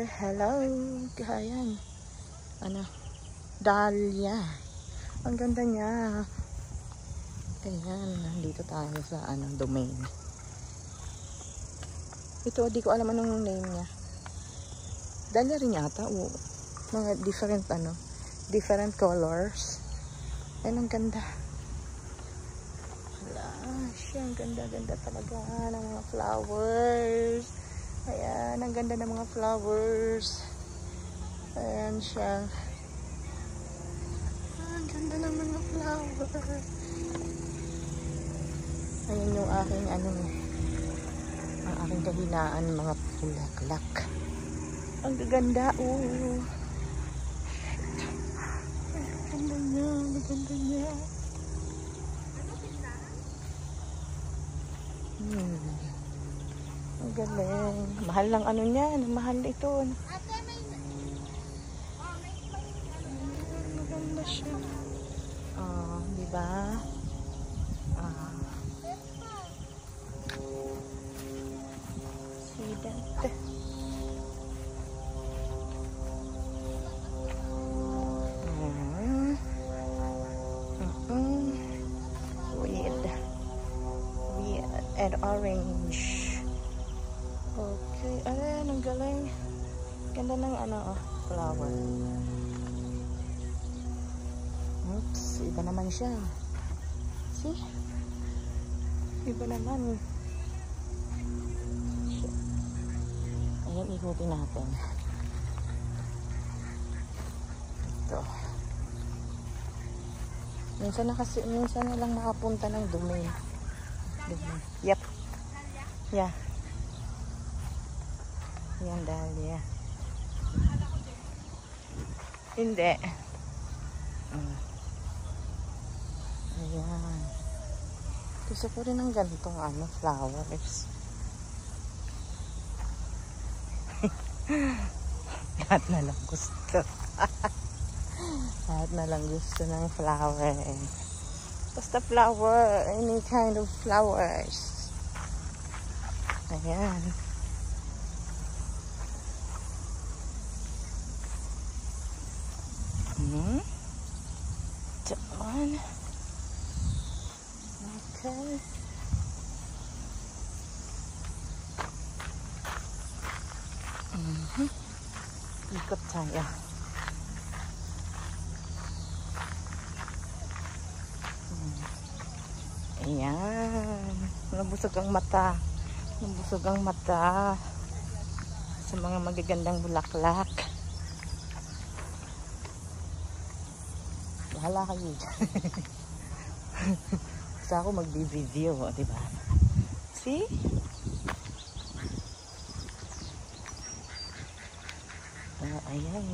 flower. Hello. Ayan. Ano? Dahlia. Ang ganda niya. Ayan. Nandito tayo sa domain. Ito, di ko alam anong name niya. Dahlia rin yata. Oo. Mga different different colors. Ayan, ang ganda. Ang ganda-ganda talaga ng mga flowers. Ayan, ang ganda ng mga flowers. Ayan siya. Ang ganda ng mga flowers. Ayan yung aking ang aking kahinaan, mga bulaklak. Ang gaganda, oh. Ang ganda niya, ang ganda niya. Ang galing. Mahal lang niyan. Mahal ito. Maganda siya. Diba? See that? And orange. Okay. Ayan, ang galing. Ganda ng flower. Oops, iba naman siya. See? Iba naman. Ayan, ikutin natin. Ito. Minsan na lang makapunta ng domain. Yep. Yeah. Yan dahlia. Hindi. Ayan. Gusto ko rin ng ganitong flowers. Lahat na lang gusto. Lahat na lang gusto ng flower. Basta flower, any kind of flowers. Ayan. Doon. Okay. Ikot tayo. Ayan. Nabusog ang mata. Nabusog ang mata sa mga magagandang bulaklak. Bahala kayo. Gusto ako mag-video, diba? See? Ayan.